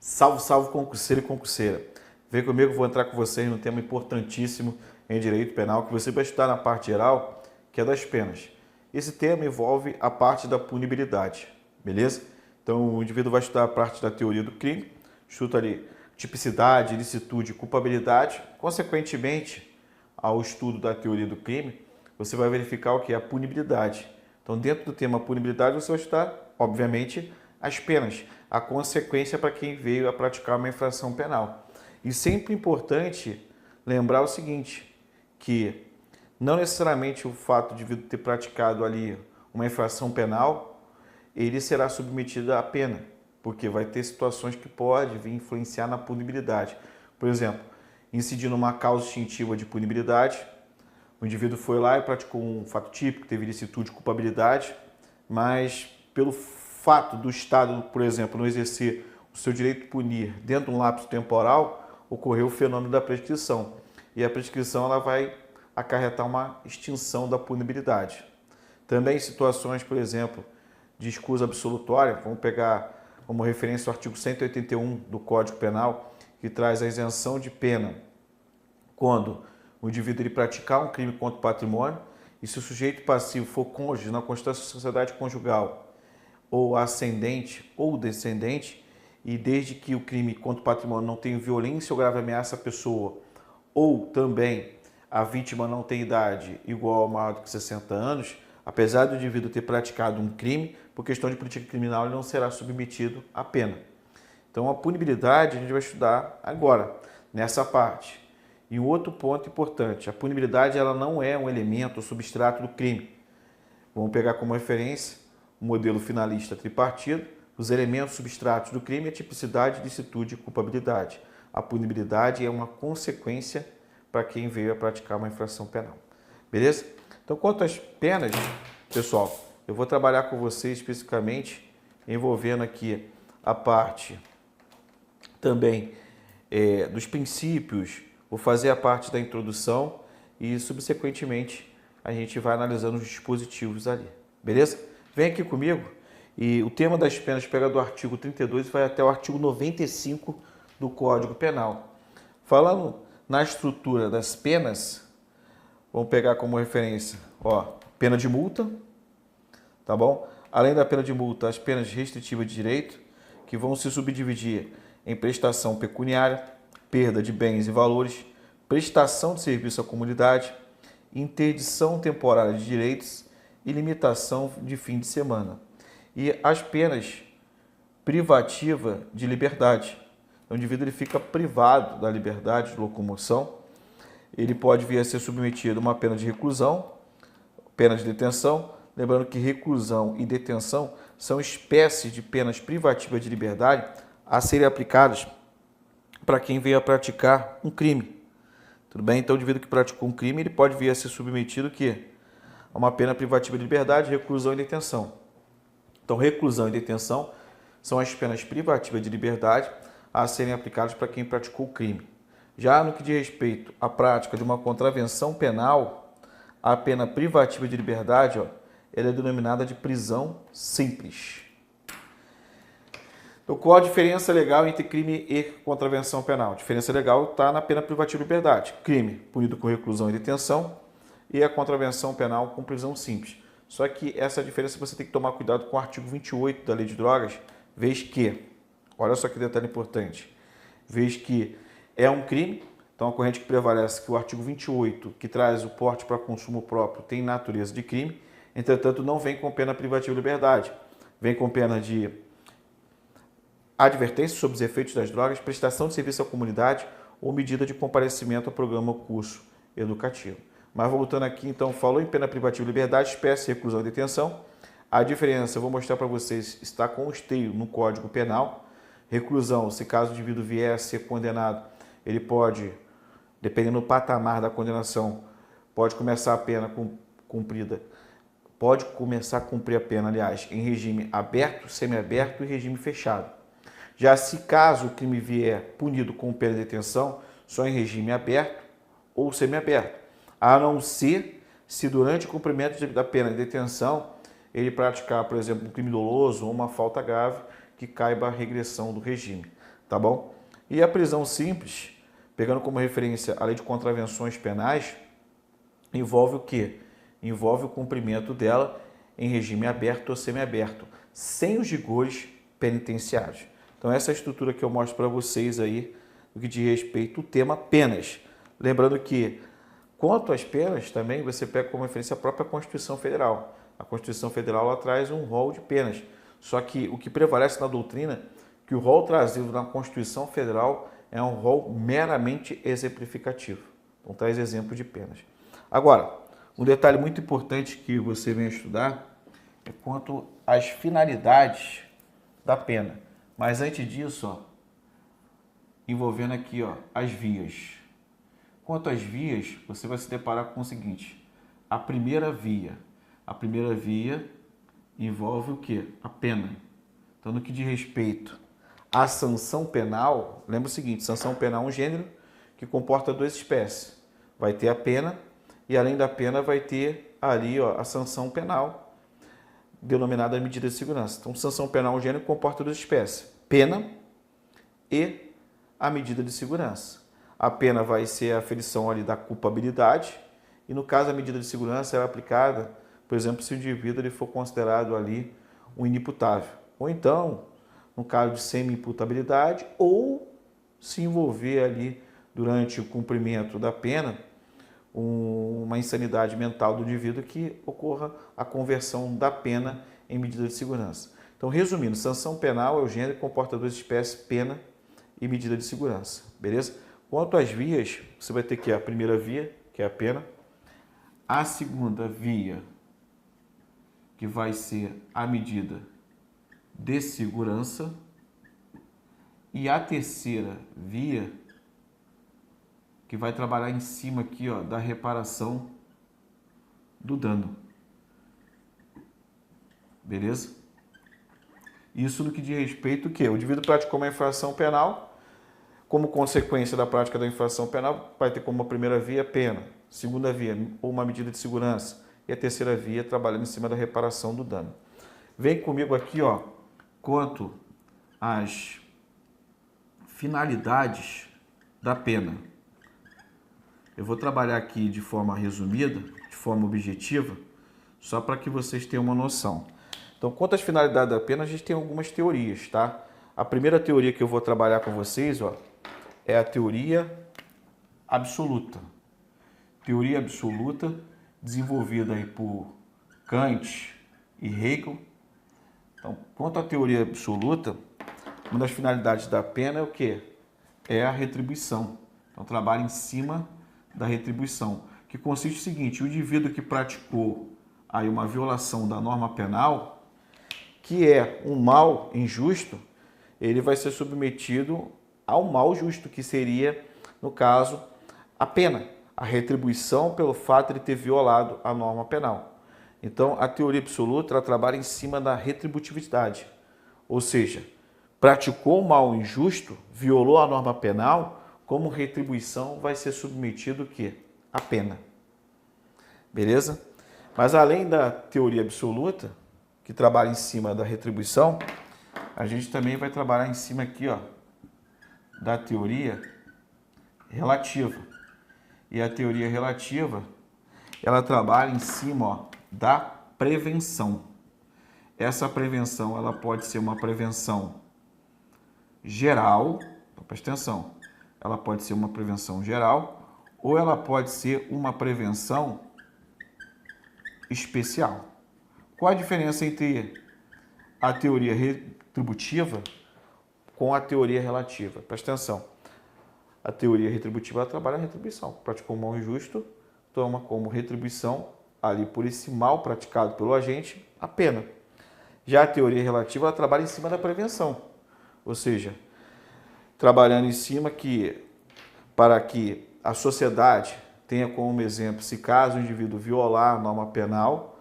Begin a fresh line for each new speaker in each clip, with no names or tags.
Salve, salve, concurseiro e concurseira. Vem comigo, vou entrar com vocês num tema importantíssimo em direito penal que você vai estudar na parte geral, que é das penas. Esse tema envolve a parte da punibilidade, beleza? Então o indivíduo vai estudar a parte da teoria do crime, estuda ali tipicidade, ilicitude e culpabilidade. Consequentemente, ao estudo da teoria do crime, você vai verificar o que é a punibilidade. Então, dentro do tema punibilidade, você vai estudar, obviamente, as penas, a consequência para quem veio a praticar uma infração penal. E sempre importante lembrar o seguinte, que não necessariamente o fato de ter praticado ali uma infração penal, ele será submetido à pena, porque vai ter situações que podem vir influenciar na punibilidade. Por exemplo, incidir numa causa extintiva de punibilidade, o indivíduo foi lá e praticou um fato típico, teve ilicitude e culpabilidade, mas pelo fato do Estado, por exemplo, não exercer o seu direito de punir dentro de um lapso temporal, ocorreu o fenômeno da prescrição. E a prescrição ela vai acarretar uma extinção da punibilidade. Também situações, por exemplo, de escusa absolutória, vamos pegar como referência o artigo 181 do Código Penal, que traz a isenção de pena quando o indivíduo ele praticar um crime contra o patrimônio e se o sujeito passivo for cônjuge na constância da sociedade conjugal ou ascendente ou descendente, e desde que o crime contra o patrimônio não tenha violência ou grave ameaça à pessoa, ou também a vítima não tem idade igual ou maior do que 60 anos, apesar do indivíduo ter praticado um crime, por questão de política criminal, ele não será submetido à pena. Então, a punibilidade a gente vai estudar agora, nessa parte. E um outro ponto importante, a punibilidade ela não é um elemento ou substrato do crime. Vamos pegar como referência o modelo finalista tripartido, os elementos substratos do crime é tipicidade, ilicitude e culpabilidade. A punibilidade é uma consequência para quem veio a praticar uma infração penal. Beleza? Então, quanto às penas, pessoal, eu vou trabalhar com vocês especificamente envolvendo aqui a parte também dos princípios, vou fazer a parte da introdução e, subsequentemente, a gente vai analisando os dispositivos ali. Beleza? Vem aqui comigo e o tema das penas pega do artigo 32 e vai até o artigo 95 do Código Penal. Falando na estrutura das penas, vamos pegar como referência, pena de multa, tá bom? Além da pena de multa, as penas restritivas de direito, que vão se subdividir em prestação pecuniária, perda de bens e valores, prestação de serviço à comunidade, interdição temporária de direitos e limitação de fim de semana. E as penas privativa de liberdade. O indivíduo ele fica privado da liberdade de locomoção, ele pode vir a ser submetido a uma pena de reclusão, pena de detenção, lembrando que reclusão e detenção são espécies de penas privativas de liberdade a serem aplicadas para quem veio a praticar um crime. Tudo bem? Então, o indivíduo que praticou um crime, ele pode vir a ser submetido a uma pena privativa de liberdade, reclusão e detenção. Então, reclusão e detenção são as penas privativas de liberdade a serem aplicadas para quem praticou o crime. Já no que diz respeito à prática de uma contravenção penal, a pena privativa de liberdade, ela é denominada de prisão simples. Então, qual a diferença legal entre crime e contravenção penal? A diferença legal está na pena privativa de liberdade. Crime punido com reclusão e detenção e a contravenção penal com prisão simples. Só que essa diferença você tem que tomar cuidado com o artigo 28 da Lei de Drogas, vez que, olha só que detalhe importante, vez que é um crime, então a corrente que prevalece que o artigo 28, que traz o porte para consumo próprio, tem natureza de crime, entretanto não vem com pena privativa de liberdade, vem com pena de advertência sobre os efeitos das drogas, prestação de serviço à comunidade ou medida de comparecimento ao programa ou curso educativo. Mas voltando aqui, então, falou em pena privativa de liberdade, espécie, reclusão e detenção. A diferença, eu vou mostrar para vocês, está com o esteio no Código Penal. Reclusão, se caso o indivíduo vier a ser condenado, ele pode, dependendo do patamar da condenação, pode começar a pena cumprida, pode começar a cumprir a pena, aliás, em regime aberto, semiaberto e regime fechado. Já se caso o crime vier punido com pena de detenção, só em regime aberto ou semiaberto, a não ser se durante o cumprimento da pena de detenção ele praticar, por exemplo, um crime doloso ou uma falta grave que caiba a regressão do regime. tá bom? E a prisão simples, pegando como referência a lei de contravenções penais, envolve o quê? Envolve o cumprimento dela em regime aberto ou semiaberto, sem os rigores penitenciários. Então essa é a estrutura que eu mostro para vocês aí, no que diz respeito ao tema penas. Lembrando que, quanto às penas, também você pega como referência a própria Constituição Federal. A Constituição Federal ela traz um rol de penas. Só que o que prevalece na doutrina é que o rol trazido na Constituição Federal é um rol meramente exemplificativo. Então traz exemplo de penas. Agora, um detalhe muito importante que você vem estudar é quanto às finalidades da pena. Mas antes disso, ó, envolvendo aqui, ó, as vias. Quanto às vias, você vai se deparar com o seguinte: a primeira via envolve o quê? A pena. Então, no que diz respeito à sanção penal, lembra o seguinte: sanção penal é um gênero que comporta duas espécies. Vai ter a pena e, além da pena, vai ter ali, ó, a sanção penal, denominada medida de segurança. Então, sanção penal é um gênero que comporta duas espécies: pena e a medida de segurança. A pena vai ser a aferição ali da culpabilidade e, no caso, a medida de segurança é aplicada, por exemplo, se o indivíduo ele for considerado ali um inimputável. Ou então, no caso de semi-imputabilidade, ou se envolver ali durante o cumprimento da pena uma insanidade mental do indivíduo que ocorra a conversão da pena em medida de segurança. Então, resumindo, sanção penal é o gênero que comporta duas espécies, pena e medida de segurança, beleza? Quanto às vias, você vai ter que a primeira via, que é a pena, a segunda via, que vai ser a medida de segurança, e a terceira via, que vai trabalhar em cima aqui, ó, da reparação do dano. Beleza? Isso no que diz respeito ao quê? O indivíduo praticou uma infração penal, como consequência da prática da infração penal, vai ter como primeira via pena, segunda via ou uma medida de segurança e a terceira via trabalhando em cima da reparação do dano. Vem comigo aqui, ó, quanto às finalidades da pena. Eu vou trabalhar aqui de forma resumida, de forma objetiva, só para que vocês tenham uma noção. Então, quanto às finalidades da pena, a gente tem algumas teorias, tá? A primeira teoria que eu vou trabalhar com vocês, ó, é a teoria absoluta. Teoria absoluta desenvolvida aí por Kant e Hegel. Então, quanto à teoria absoluta, uma das finalidades da pena é o quê? É a retribuição. Então, trabalha em cima da retribuição, que consiste no seguinte: o indivíduo que praticou aí uma violação da norma penal, que é um mal injusto, ele vai ser submetido ao mal justo, que seria, no caso, a pena, a retribuição pelo fato de ter violado a norma penal. Então, a teoria absoluta ela trabalha em cima da retributividade, ou seja, praticou um mal injusto, violou a norma penal, como retribuição vai ser submetido o quê? A pena. Beleza? Mas além da teoria absoluta, que trabalha em cima da retribuição, a gente também vai trabalhar em cima aqui, ó, da teoria relativa. E a teoria relativa, ela trabalha em cima, ó, da prevenção. Essa prevenção, ela pode ser uma prevenção geral, então, presta atenção, ela pode ser uma prevenção geral ou ela pode ser uma prevenção especial. Qual a diferença entre a teoria retributiva com a teoria relativa? Presta atenção. A teoria retributiva ela trabalha a retribuição. Praticou um mal injusto, toma como retribuição, ali por esse mal praticado pelo agente, a pena. Já a teoria relativa ela trabalha em cima da prevenção. Ou seja, trabalhando em cima para que a sociedade tenha como exemplo, se caso o indivíduo violar a norma penal,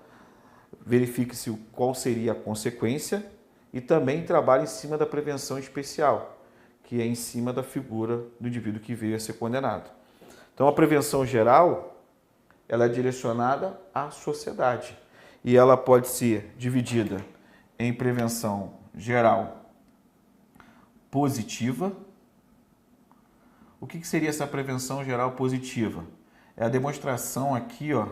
verifique-se qual seria a consequência e também trabalha em cima da prevenção especial, que é em cima da figura do indivíduo que veio a ser condenado. Então, a prevenção geral, ela é direcionada à sociedade e ela pode ser dividida em prevenção geral positiva. O que seria essa prevenção geral positiva? É a demonstração aqui, ó,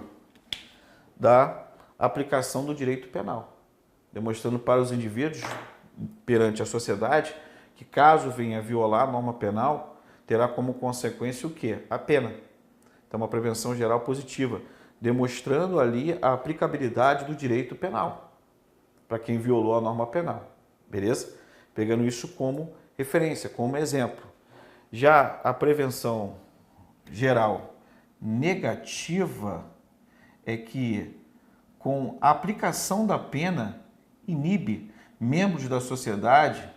da aplicação do direito penal, demonstrando para os indivíduos perante a sociedade que caso venha violar a norma penal, terá como consequência o quê? A pena. Então, uma prevenção geral positiva, demonstrando ali a aplicabilidade do direito penal para quem violou a norma penal, beleza? Pegando isso como referência, como exemplo. Já a prevenção geral negativa é que, com a aplicação da pena, inibe membros da sociedade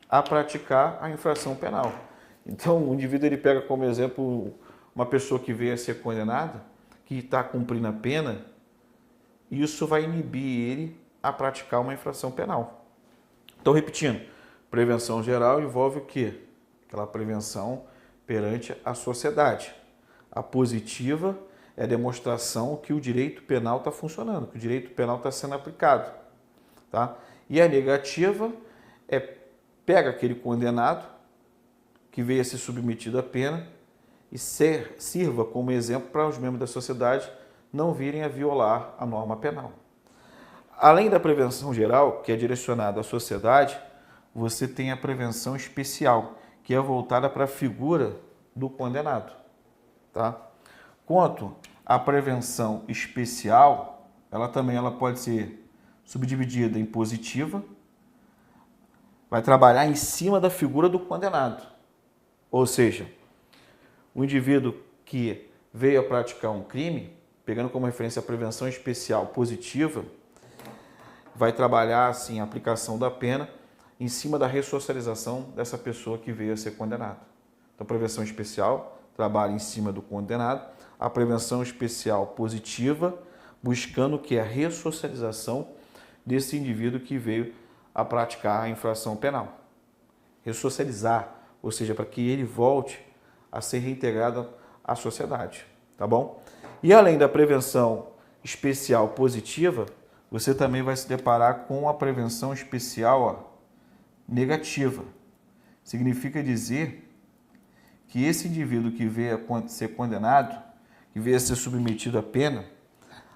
a praticar a infração penal. Então, o indivíduo ele pega como exemplo uma pessoa que veio a ser condenada, que está cumprindo a pena, e isso vai inibir ele a praticar uma infração penal. Então, repetindo, prevenção geral envolve o quê? Aquela prevenção perante a sociedade. A positiva é a demonstração que o direito penal está funcionando, que o direito penal está sendo aplicado. Tá? E a negativa é pega aquele condenado que veio a ser submetido à pena e sirva como exemplo para os membros da sociedade não virem a violar a norma penal. Além da prevenção geral, que é direcionada à sociedade, você tem a prevenção especial, que é voltada para a figura do condenado. Tá? Quanto à prevenção especial, ela pode ser subdividida em positiva, vai trabalhar em cima da figura do condenado. Ou seja, o indivíduo que veio a praticar um crime, pegando como referência a prevenção especial positiva, vai trabalhar assim, a aplicação da pena em cima da ressocialização dessa pessoa que veio a ser condenada. Então, a prevenção especial trabalha em cima do condenado, a prevenção especial positiva, buscando que é a ressocialização desse indivíduo que veio a praticar a infração penal. Ressocializar, ou seja, para que ele volte a ser reintegrado à sociedade, tá bom? E além da prevenção especial positiva, você também vai se deparar com a prevenção especial, ó, negativa. Significa dizer que esse indivíduo que veio a ser condenado, que veio a ser submetido à pena,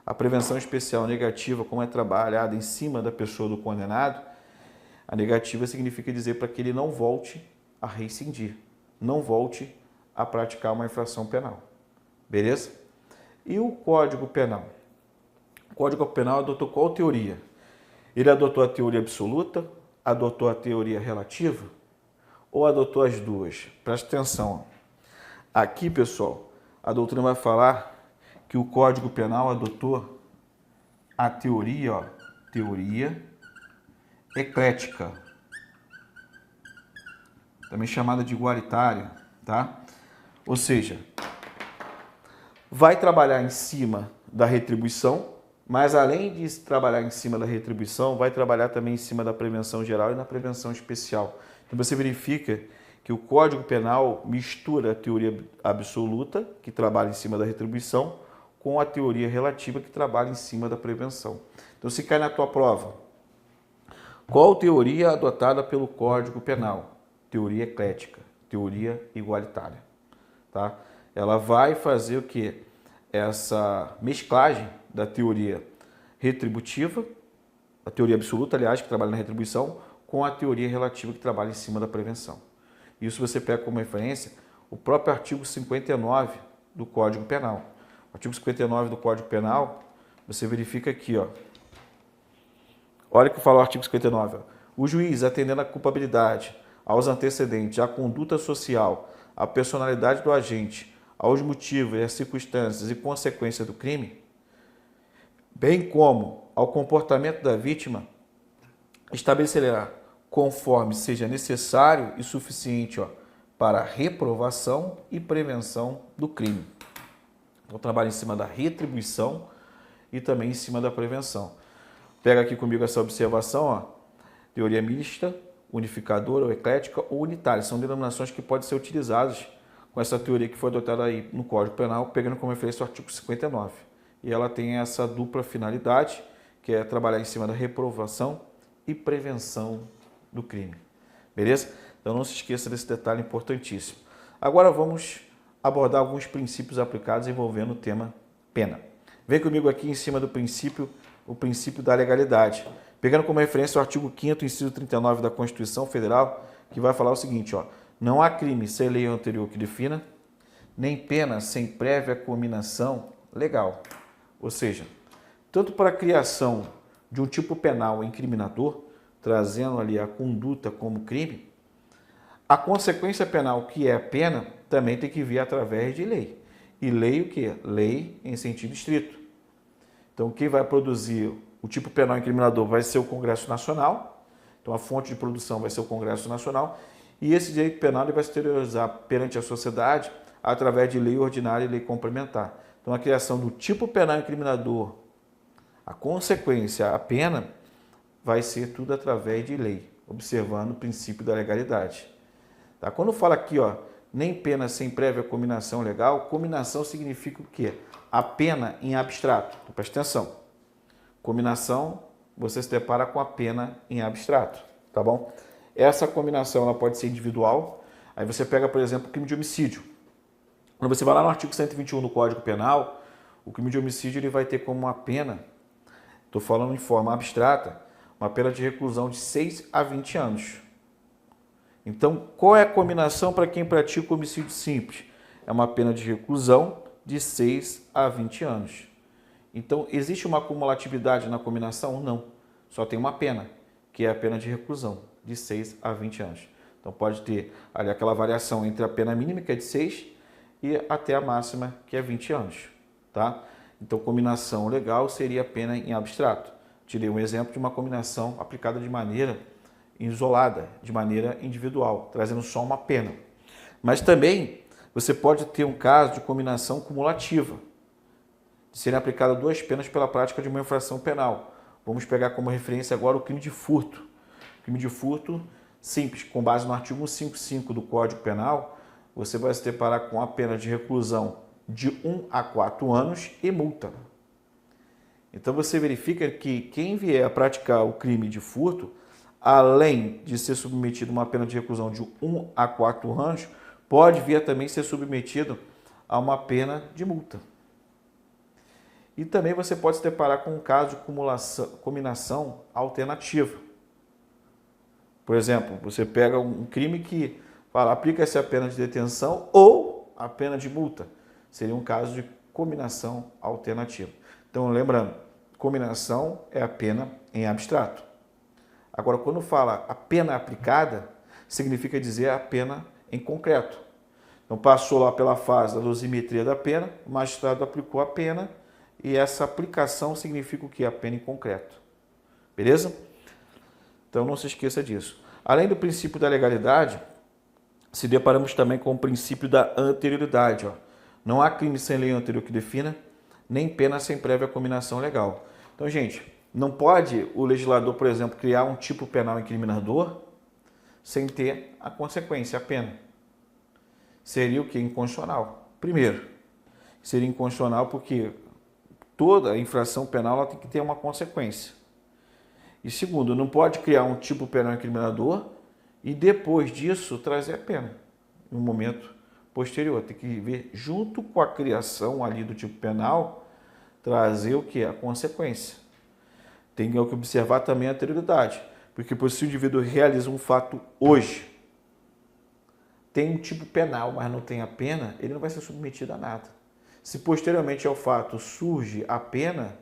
a prevenção especial negativa, como é trabalhada em cima da pessoa do condenado, a negativa significa dizer para que ele não volte a reincidir, não volte a praticar uma infração penal. Beleza? E o Código Penal? O Código Penal adotou qual teoria? Ele adotou a teoria absoluta, adotou a teoria relativa ou adotou as duas? Presta atenção. Aqui, pessoal, a doutrina vai falar que o Código Penal adotou a teoria, ó, teoria eclética, também chamada de igualitária, tá? Ou seja, vai trabalhar em cima da retribuição, mas além de trabalhar em cima da retribuição, vai trabalhar também em cima da prevenção geral e na prevenção especial. Então você verifica que o Código Penal mistura a teoria absoluta, que trabalha em cima da retribuição, com a teoria relativa, que trabalha em cima da prevenção. Então se cai na tua prova, qual teoria adotada pelo Código Penal? Teoria eclética, teoria igualitária. Tá? Ela vai fazer o quê? Essa mesclagem da teoria retributiva, a teoria absoluta, aliás, que trabalha na retribuição, com a teoria relativa, que trabalha em cima da prevenção. Isso você pega como referência o próprio artigo 59 do Código Penal. O artigo 59 do Código Penal, você verifica aqui, ó. Olha o que fala o artigo 59. Ó. O juiz, atendendo à culpabilidade, aos antecedentes, à conduta social, à personalidade do agente, aos motivos e às circunstâncias e consequências do crime, bem como ao comportamento da vítima, estabelecerá, conforme seja necessário e suficiente, ó, para reprovação e prevenção do crime. Então, trabalho em cima da retribuição e também em cima da prevenção. Pega aqui comigo essa observação, ó, teoria mista, unificadora, ou eclética ou unitária. São denominações que podem ser utilizadas com essa teoria que foi adotada aí no Código Penal, pegando como referência o artigo 59. E ela tem essa dupla finalidade, que é trabalhar em cima da reprovação e prevenção do crime. Beleza? Então não se esqueça desse detalhe importantíssimo. Agora vamos abordar alguns princípios aplicados envolvendo o tema pena. Vem comigo aqui em cima do princípio, o princípio da legalidade. Pegando como referência o artigo 5º, inciso 39 da Constituição Federal, que vai falar o seguinte, ó: não há crime sem lei anterior que defina, nem pena sem prévia cominação legal. Ou seja, tanto para a criação de um tipo penal incriminador, trazendo ali a conduta como crime, a consequência penal, que é a pena, também tem que vir através de lei. E lei o quê? Lei em sentido estrito. Então, quem vai produzir o tipo penal incriminador vai ser o Congresso Nacional. Então, a fonte de produção vai ser o Congresso Nacional. E esse direito penal ele vai se exteriorizar perante a sociedade através de lei ordinária e lei complementar. Então, a criação do tipo penal incriminador, a consequência, a pena, vai ser tudo através de lei, observando o princípio da legalidade. Tá? Quando fala aqui, ó, nem pena sem prévia cominação legal, cominação significa o quê? A pena em abstrato. Então, presta atenção. Cominação, você se depara com a pena em abstrato, tá bom? Essa cominação ela pode ser individual. Aí você pega, por exemplo, o crime de homicídio. Quando você vai lá no artigo 121 do Código Penal, o crime de homicídio ele vai ter como uma pena, estou falando em forma abstrata, uma pena de reclusão de 6 a 20 anos. Então, qual é a combinação para quem pratica homicídio simples? É uma pena de reclusão de 6 a 20 anos. Então, existe uma cumulatividade na combinação? Não. Só tem uma pena, que é a pena de reclusão, de 6 a 20 anos. Então, pode ter ali aquela variação entre a pena mínima, que é de 6, e até a máxima, que é 20 anos. Tá? Então, combinação legal seria a pena em abstrato. Tirei um exemplo de uma combinação aplicada de maneira isolada, de maneira individual, trazendo só uma pena. Mas também você pode ter um caso de combinação cumulativa, de serem aplicadas 2 penas pela prática de uma infração penal. Vamos pegar como referência agora o crime de furto. O crime de furto simples, com base no artigo 155 do Código Penal, você vai se deparar com a pena de reclusão de 1 a 4 anos e multa. Então você verifica que quem vier a praticar o crime de furto, além de ser submetido a uma pena de reclusão de 1 a 4 anos, pode vir a também ser submetido a uma pena de multa. E também você pode se deparar com um caso de combinação alternativa. Por exemplo, você pega um crime que fala, aplica-se a pena de detenção ou a pena de multa. Seria um caso de combinação alternativa. Então, lembrando, combinação é a pena em abstrato. Agora, quando fala a pena aplicada, significa dizer a pena em concreto. Então, passou lá pela fase da dosimetria da pena, o magistrado aplicou a pena e essa aplicação significa o quê? A pena em concreto. Beleza? Então, não se esqueça disso. Além do princípio da legalidade, se deparamos também com o princípio da anterioridade. Ó. Não há crime sem lei anterior que defina, nem pena sem prévia cominação legal. Então, gente, não pode o legislador, por exemplo, criar um tipo penal incriminador sem ter a consequência, a pena. Seria o que? Inconstitucional. Primeiro, seria inconstitucional porque toda infração penal ela tem que ter uma consequência. E segundo, não pode criar um tipo penal incriminador e depois disso trazer a pena, em um momento posterior. Tem que ver junto com a criação ali do tipo penal, trazer o que? A consequência. Tem que observar também a anterioridade, porque se o indivíduo realiza um fato hoje, tem um tipo penal, mas não tem a pena, ele não vai ser submetido a nada. Se posteriormente ao fato surge a pena,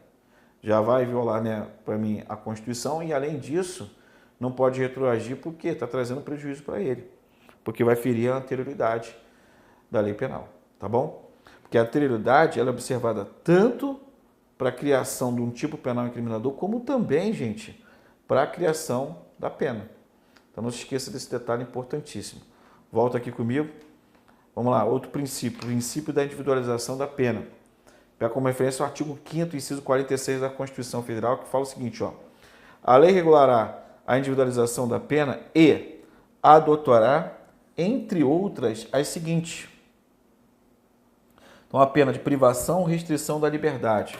já vai violar, né, para mim, a Constituição e, além disso, não pode retroagir porque está trazendo prejuízo para ele, porque vai ferir a anterioridade da lei penal, tá bom? Porque a anterioridade ela é observada tanto para a criação de um tipo penal incriminador, como também, gente, para a criação da pena. Então não se esqueça desse detalhe importantíssimo. Volta aqui comigo. Vamos lá, outro princípio, o princípio da individualização da pena. Pega como referência o artigo 5º, inciso 46 da Constituição Federal, que fala o seguinte, ó: a lei regulará a individualização da pena e adotará, entre outras, as seguintes. Então, a pena de privação ou restrição da liberdade.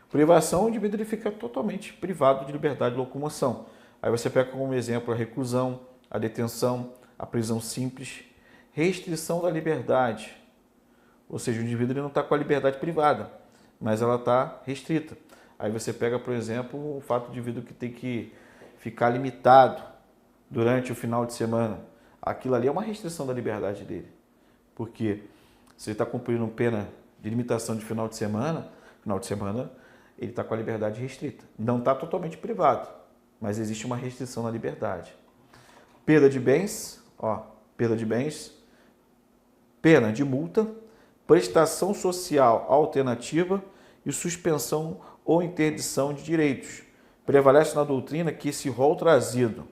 Privação, o indivíduo ele fica totalmente privado de liberdade de locomoção. Aí você pega como exemplo a reclusão, a detenção, a prisão simples, restrição da liberdade, ou seja, o indivíduo ele não está com a liberdade privada, mas ela está restrita. Aí você pega, por exemplo, o fato do indivíduo que tem que ficar limitado durante o final de semana. Aquilo ali é uma restrição da liberdade dele, porque se ele está cumprindo pena de limitação de final de semana ele está com a liberdade restrita. Não está totalmente privado, mas existe uma restrição na liberdade. Perda de bens, perda de bens, pena de multa, prestação social alternativa e suspensão ou interdição de direitos. Prevalece na doutrina que esse rol trazido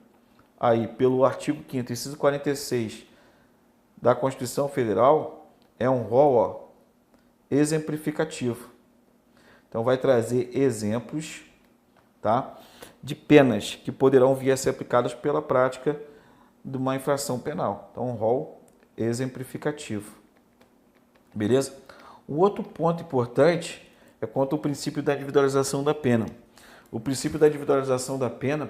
aí pelo artigo 5º, inciso 46 da Constituição Federal é um rol exemplificativo. Então vai trazer exemplos, tá, de penas que poderão vir a ser aplicadas pela prática de uma infração penal. Então um rol exemplificativo. Beleza? Um outro ponto importante é quanto ao princípio da individualização da pena. O princípio da individualização da pena,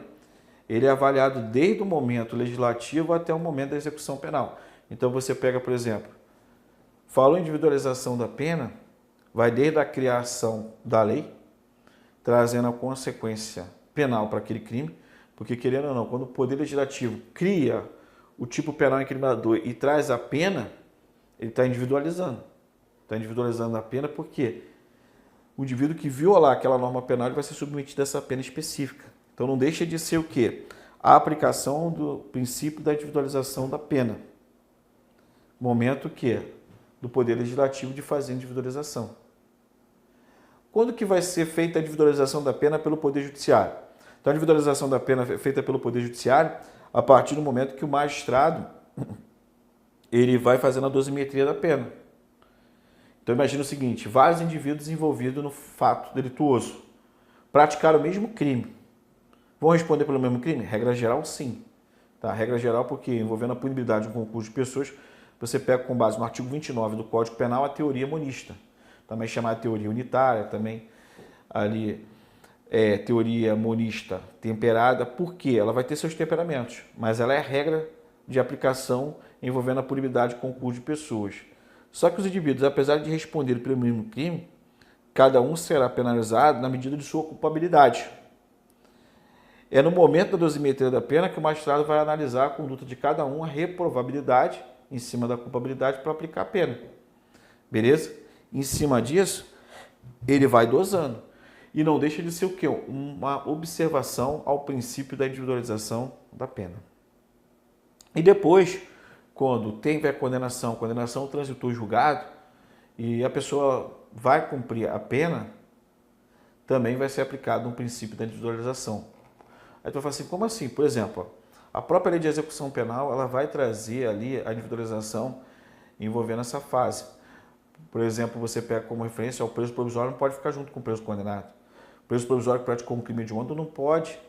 ele é avaliado desde o momento legislativo até o momento da execução penal. Então você pega, por exemplo, falou em individualização da pena, vai desde a criação da lei, trazendo a consequência penal para aquele crime, porque querendo ou não, quando o Poder Legislativo cria o tipo penal incriminador e traz a pena, ele está individualizando. Está individualizando a pena porque o indivíduo que violar aquela norma penal ele vai ser submetido a essa pena específica. Então não deixa de ser o quê? A aplicação do princípio da individualização da pena. Momento que do Poder Legislativo de fazer individualização. Quando que vai ser feita a individualização da pena pelo Poder Judiciário? Então a individualização da pena é feita pelo Poder Judiciário a partir do momento que o magistrado ele vai fazendo a dosimetria da pena. Então imagina o seguinte, vários indivíduos envolvidos no fato delituoso praticaram o mesmo crime. Vão responder pelo mesmo crime? Regra geral, sim. Tá? Regra geral porque envolvendo a punibilidade de um concurso de pessoas, você pega com base no artigo 29 do Código Penal a teoria monista, também chamada teoria unitária, também ali teoria monista temperada, porque ela vai ter seus temperamentos, mas ela é a regra de aplicação envolvendo a punibilidade de concurso de pessoas. Só que os indivíduos, apesar de responderem pelo mesmo crime, cada um será penalizado na medida de sua culpabilidade. É no momento da dosimetria da pena que o magistrado vai analisar a conduta de cada um, a reprovabilidade em cima da culpabilidade para aplicar a pena. Beleza? Em cima disso, ele vai dosando. E não deixa de ser o quê? Uma observação ao princípio da individualização da pena. E depois, quando tem a condenação transitou julgado e a pessoa vai cumprir a pena, também vai ser aplicado um princípio da individualização. Aí tu vai falar assim, como assim? Por exemplo, a própria lei de execução penal ela vai trazer ali a individualização envolvendo essa fase. Por exemplo, você pega como referência o preso provisório não pode ficar junto com o preso condenado. O preso provisório que praticou um crime de onda não pode,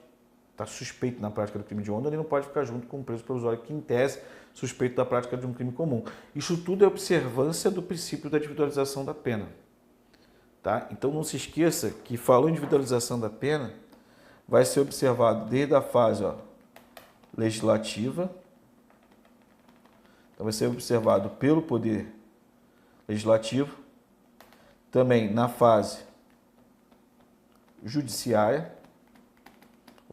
está suspeito na prática do crime de onda, ele não pode ficar junto com o preso provisório que, em tese, suspeito da prática de um crime comum. Isso tudo é observância do princípio da individualização da pena. Tá? Então não se esqueça que falou em individualização da pena, vai ser observado desde a fase legislativa, então vai ser observado pelo Poder Legislativo, também na fase judiciária,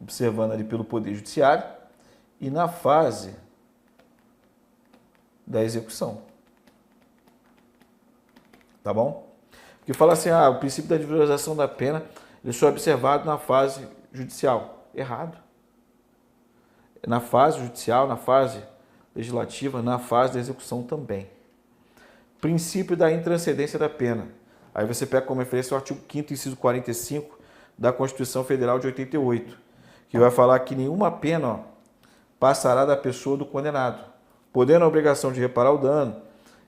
observando ali pelo Poder Judiciário, e na fase da execução. Tá bom? Porque fala assim, o princípio da individualização da pena ele só é observado na fase judicial. Errado. Na fase judicial, na fase legislativa, na fase da execução também. Princípio da intranscendência da pena. Aí você pega como referência o artigo 5º, inciso 45 da Constituição Federal de 88, que vai falar que nenhuma pena passará da pessoa do condenado, podendo a obrigação de reparar o dano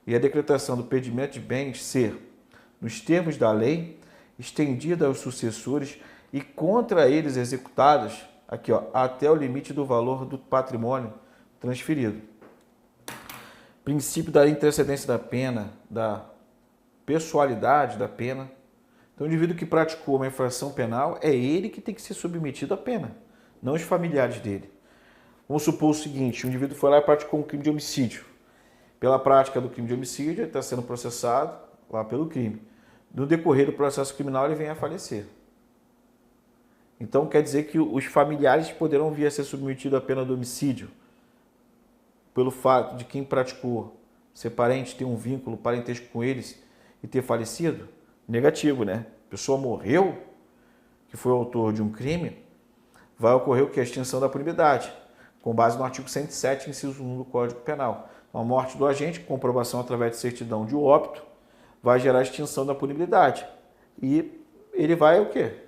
e a decretação do perdimento de bens ser, nos termos da lei, estendida aos sucessores e contra eles executadas, aqui até o limite do valor do patrimônio transferido. Princípio da intercedência da pena, da pessoalidade da pena. Então, o indivíduo que praticou uma infração penal é ele que tem que ser submetido à pena, não os familiares dele. Vamos supor o seguinte, o indivíduo foi lá e praticou um crime de homicídio. Pela prática do crime de homicídio, ele está sendo processado lá pelo crime. No decorrer do processo criminal, ele vem a falecer. Então, quer dizer que os familiares poderão vir a ser submetidos à pena do homicídio pelo fato de quem praticou ser parente, ter um vínculo parentesco com eles e ter falecido? Negativo, né? A pessoa morreu, que foi o autor de um crime, vai ocorrer o que? A extinção da punibilidade, com base no artigo 107, inciso 1 do Código Penal. A morte do agente, comprovação através de certidão de óbito, vai gerar a extinção da punibilidade. E ele vai o quê?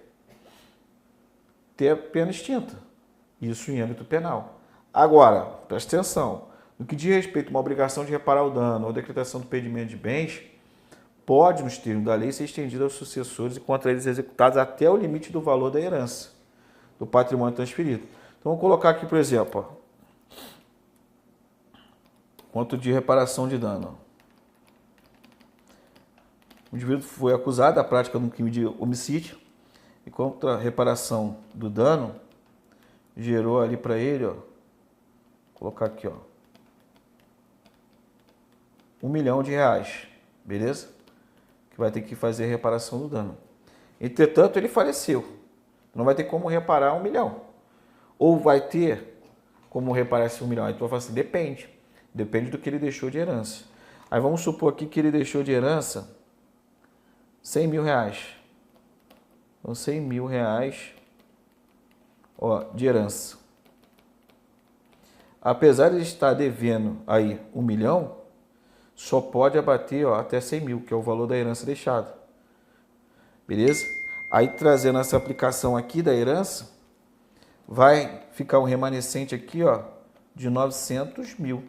Ter a pena extinta. Isso em âmbito penal. Agora, preste atenção, no que diz respeito a uma obrigação de reparar o dano ou decretação do perdimento de bens, pode, nos termos da lei, ser estendida aos sucessores e contra eles executados até o limite do valor da herança, do patrimônio transferido. Então, vamos colocar aqui, por exemplo, ó, quanto de reparação de dano. O indivíduo foi acusado da prática de um crime de homicídio e contra a reparação do dano, gerou ali para ele, ó, vou colocar aqui, ó, R$1 milhão, beleza? Que vai ter que fazer a reparação do dano. Entretanto, ele faleceu. Não vai ter como reparar 1 milhão. Ou vai ter como reparar esse 1 milhão? Aí tu vai falar assim, depende. Depende do que ele deixou de herança. Aí vamos supor aqui que ele deixou de herança R$100 mil. Então, R$100 mil, ó, de herança. Apesar de ele estar devendo aí 1 milhão, só pode abater, ó, até 100 mil, que é o valor da herança deixada. Beleza? Aí, trazendo essa aplicação aqui da herança, vai ficar um remanescente aqui, ó, de 900 mil.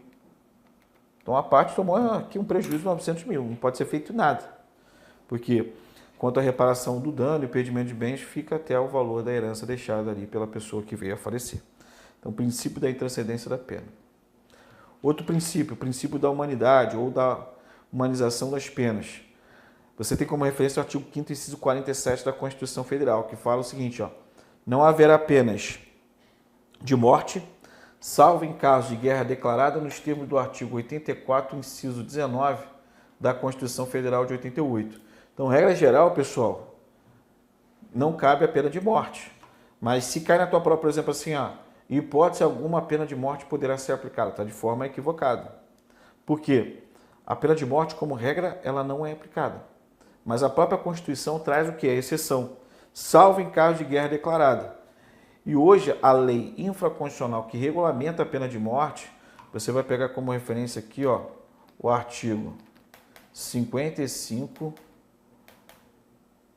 Então, a parte tomou aqui um prejuízo de 900 mil. Não pode ser feito nada. Porque, quanto à reparação do dano e perdimento de bens, fica até o valor da herança deixada ali pela pessoa que veio a falecer. Então, o princípio da intranscendência da pena. Outro princípio, o princípio da humanidade ou da humanização das penas. Você tem como referência o artigo 5º, inciso 47 da Constituição Federal, que fala o seguinte, ó, não haverá penas de morte, salvo em caso de guerra declarada nos termos do artigo 84, inciso 19 da Constituição Federal de 88. Então, regra geral, pessoal, não cabe a pena de morte. Mas se cai na tua prova, por exemplo, assim, ó, em hipótese alguma, a pena de morte poderá ser aplicada. Está de forma equivocada. Por quê? A pena de morte, como regra, ela não é aplicada. Mas a própria Constituição traz o que? A exceção, salvo em caso de guerra declarada. E hoje, a lei infraconstitucional que regulamenta a pena de morte, você vai pegar como referência aqui, ó, o artigo 55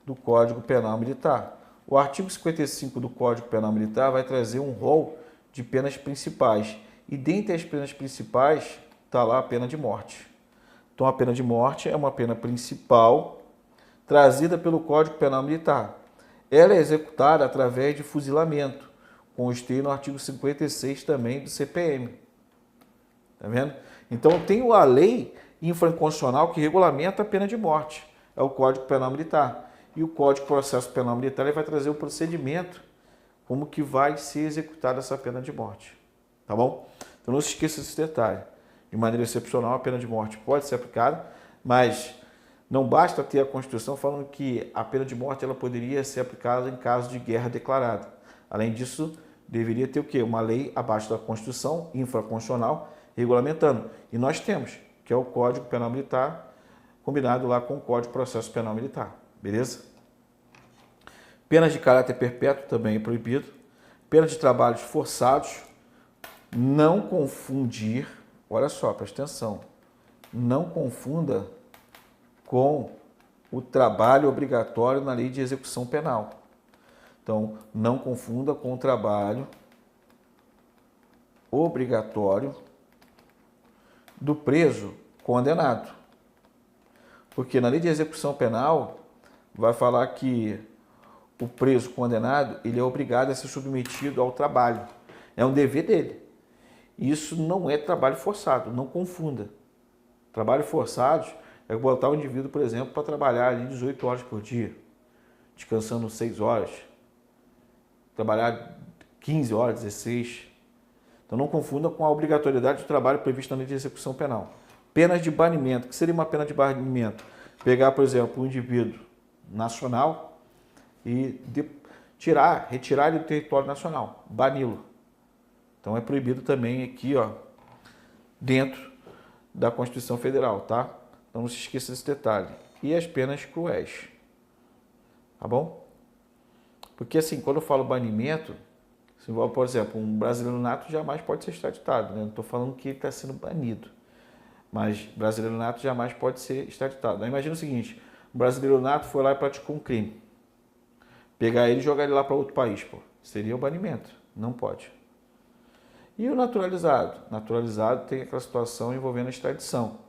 do Código Penal Militar. O artigo 55 do Código Penal Militar vai trazer um rol de penas principais. E dentre as penas principais está lá a pena de morte. Então a pena de morte é uma pena principal trazida pelo Código Penal Militar. Ela é executada através de fuzilamento, constei no artigo 56 também do CPM. Tá vendo? Então tem a lei infraconstitucional que regulamenta a pena de morte. É o Código Penal Militar. E o Código de Processo Penal Militar ele vai trazer o procedimento, como que vai ser executada essa pena de morte. Tá bom? Então não se esqueça desse detalhe. De maneira excepcional, a pena de morte pode ser aplicada, mas não basta ter a Constituição falando que a pena de morte ela poderia ser aplicada em caso de guerra declarada. Além disso, deveria ter o quê? Uma lei abaixo da Constituição, infraconstitucional, regulamentando. E nós temos, que é o Código Penal Militar, combinado lá com o Código de Processo Penal Militar. Beleza? Penas de caráter perpétuo também é proibido. Pena de trabalhos forçados. Não confundir, olha só, presta atenção, não confunda com o trabalho obrigatório na lei de execução penal. Então, não confunda com o trabalho obrigatório do preso condenado. Porque na lei de execução penal vai falar que o preso condenado ele é obrigado a ser submetido ao trabalho. É um dever dele. Isso não é trabalho forçado, não confunda. Trabalho forçado é botar o indivíduo, por exemplo, para trabalhar ali 18 horas por dia, descansando 6 horas, trabalhar 15 horas, 16. Então não confunda com a obrigatoriedade de trabalho prevista na lei de execução penal. Penas de banimento. O que seria uma pena de banimento? Pegar, por exemplo, um indivíduo nacional e retirar ele do território nacional, bani-lo. Então é proibido também aqui, ó, dentro da Constituição Federal, tá? Então não se esqueça desse detalhe. E as penas cruéis, tá bom? Porque assim, quando eu falo banimento, por exemplo, um brasileiro nato jamais pode ser extraditado, né? Não estou falando que ele está sendo banido, mas brasileiro nato jamais pode ser extraditado. Aí imagina o seguinte, um brasileiro nato foi lá e praticou um crime. Pegar ele e jogar ele lá para outro país, pô, seria o banimento, não pode. E o naturalizado? Naturalizado tem aquela situação envolvendo a extradição,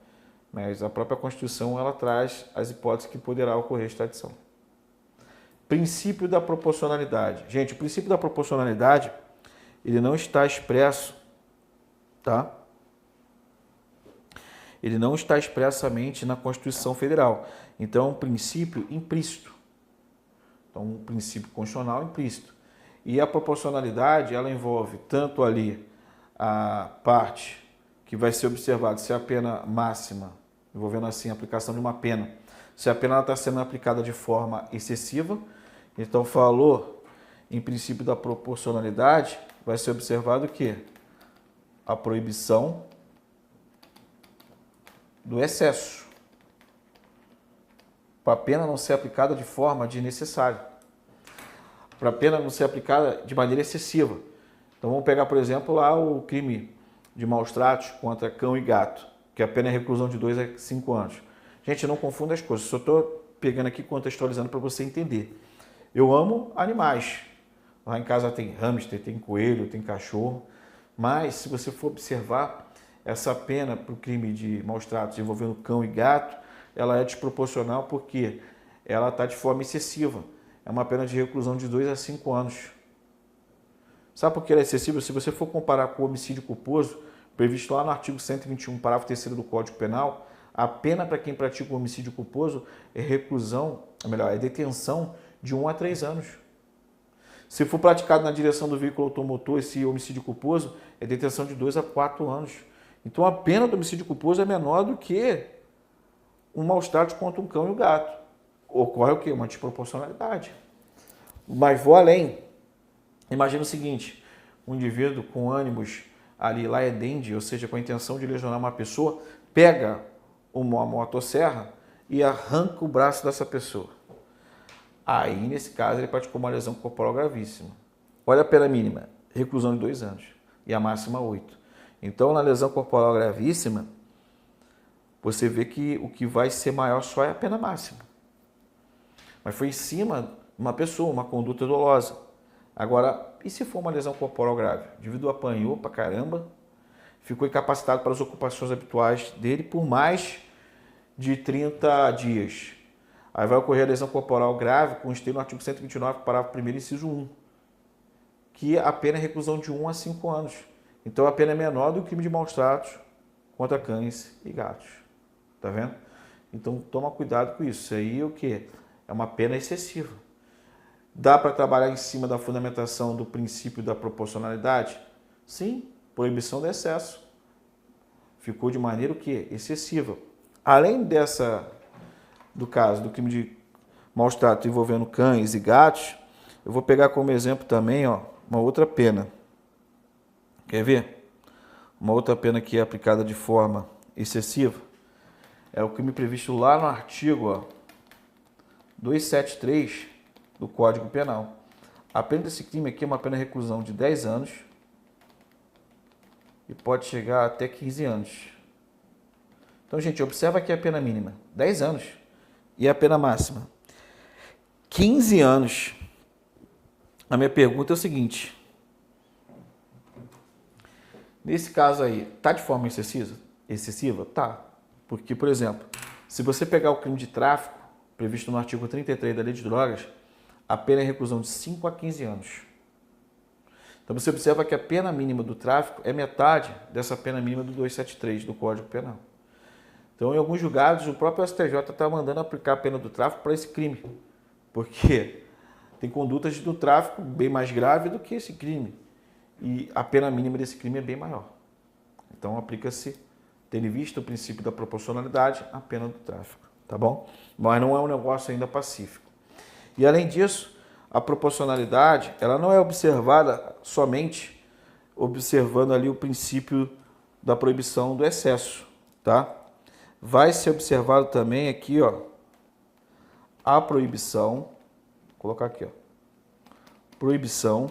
mas a própria Constituição ela traz as hipóteses que poderá ocorrer a extradição. Princípio da proporcionalidade. Gente, o princípio da proporcionalidade, ele não está expresso, tá? Ele não está expressamente na Constituição Federal. Então, é um princípio implícito. Então, um princípio constitucional implícito. E a proporcionalidade, ela envolve tanto ali a parte que vai ser observada se a pena máxima, envolvendo assim a aplicação de uma pena, se a pena está sendo aplicada de forma excessiva. Então, falou em princípio da proporcionalidade, vai ser observado o quê? A proibição do excesso, para a pena não ser aplicada de forma desnecessária, para a pena não ser aplicada de maneira excessiva. Então vamos pegar, por exemplo, lá o crime de maus tratos contra cão e gato, que a pena é reclusão de 2 a 5 anos. Gente, não confunda as coisas, só estou pegando aqui contextualizando para você entender. Eu amo animais, lá em casa tem hamster, tem coelho, tem cachorro, mas se você for observar, essa pena para o crime de maus tratos envolvendo cão e gato, ela é desproporcional porque ela está de forma excessiva. É uma pena de reclusão de 2 a 5 anos. Sabe por que ela é excessiva? Se você for comparar com o homicídio culposo, previsto lá no artigo 121, parágrafo 3º do Código Penal, a pena para quem pratica o homicídio culposo é reclusão, ou melhor, é detenção de 1 a 3 anos. Se for praticado na direção do veículo automotor esse homicídio culposo, é detenção de 2 a 4 anos. Então a pena do homicídio culposo é menor do que um maus tratos contra um cão e um gato. Ocorre o quê? Uma desproporcionalidade. Mas vou além. Imagina o seguinte, um indivíduo com ânimos ali laedendi, ou seja, com a intenção de lesionar uma pessoa, pega uma motosserra e arranca o braço dessa pessoa. Aí, nesse caso, ele praticou uma lesão corporal gravíssima. Olha a pena mínima, reclusão de 2 anos e a máxima 8. Então, na lesão corporal gravíssima, você vê que o que vai ser maior só é a pena máxima. Mas foi em cima de uma pessoa, uma conduta dolosa. Agora, e se for uma lesão corporal grave? O indivíduo apanhou pra caramba, ficou incapacitado para as ocupações habituais dele por mais de 30 dias. Aí vai ocorrer a lesão corporal grave, constante no artigo 129, parágrafo 1º, inciso 1, que a pena é reclusão de 1 a 5 anos. Então a pena é menor do que o crime de maus tratos contra cães e gatos. Tá vendo? Então toma cuidado com isso. Isso aí é o quê? É uma pena excessiva. Dá para trabalhar em cima da fundamentação do princípio da proporcionalidade? Sim, proibição do excesso. Ficou de maneira o quê? Excessiva. Além do caso do crime de maus tratos envolvendo cães e gatos, eu vou pegar como exemplo também, ó, uma outra pena. Quer ver? Uma outra pena que é aplicada de forma excessiva é o crime previsto lá no artigo 273 do Código Penal. A pena desse crime aqui é uma pena de reclusão de 10 anos e pode chegar até 15 anos. Então, gente, observa aqui a pena mínima, 10 anos, e a pena máxima, 15 anos. A minha pergunta é o seguinte: nesse caso aí, tá de forma excessiva? Tá. Porque, por exemplo, se você pegar o crime de tráfico, previsto no artigo 33 da Lei de Drogas, a pena é reclusão de 5 a 15 anos. Então você observa que a pena mínima do tráfico é metade dessa pena mínima do 273 do Código Penal. Então, em alguns julgados, o próprio STJ está mandando aplicar a pena do tráfico para esse crime, porque tem condutas do tráfico bem mais grave do que esse crime. e a pena mínima desse crime é bem maior. Então aplica-se, tendo em vista o princípio da proporcionalidade, a pena do tráfico, tá bom? Mas não é um negócio ainda pacífico. E além disso, a proporcionalidade, ela não é observada somente observando ali o princípio da proibição do excesso, tá? Vai ser observado também aqui, ó, a proibição, vou colocar aqui, ó, proibição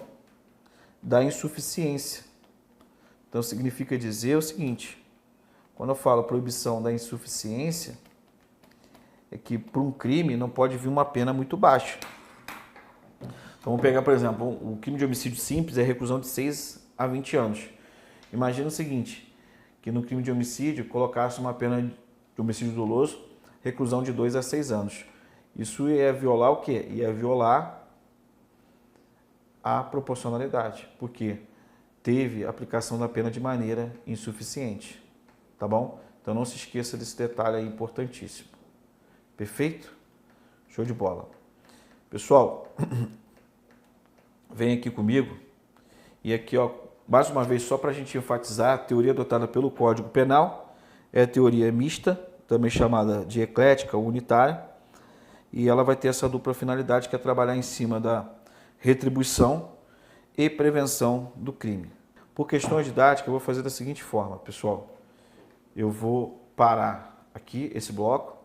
da insuficiência. Então significa dizer o seguinte, quando eu falo proibição da insuficiência, é que por um crime não pode vir uma pena muito baixa. Então vamos pegar, por exemplo, o crime de homicídio simples é reclusão de 6 a 20 anos. Imagina o seguinte, que no crime de homicídio colocasse uma pena de homicídio doloso, reclusão de 2 a 6 anos. Isso ia violar o quê? Ia violar a proporcionalidade, porque teve aplicação da pena de maneira insuficiente, tá bom? Então não se esqueça desse detalhe aí importantíssimo. Perfeito? Show de bola. Pessoal, vem aqui comigo e aqui, ó, mais uma vez, só para a gente enfatizar, a teoria adotada pelo Código Penal é a teoria mista, também chamada de eclética ou unitária, e ela vai ter essa dupla finalidade que é trabalhar em cima da retribuição e prevenção do crime. Por questões didáticas, eu vou fazer da seguinte forma, pessoal. Eu vou parar aqui esse bloco,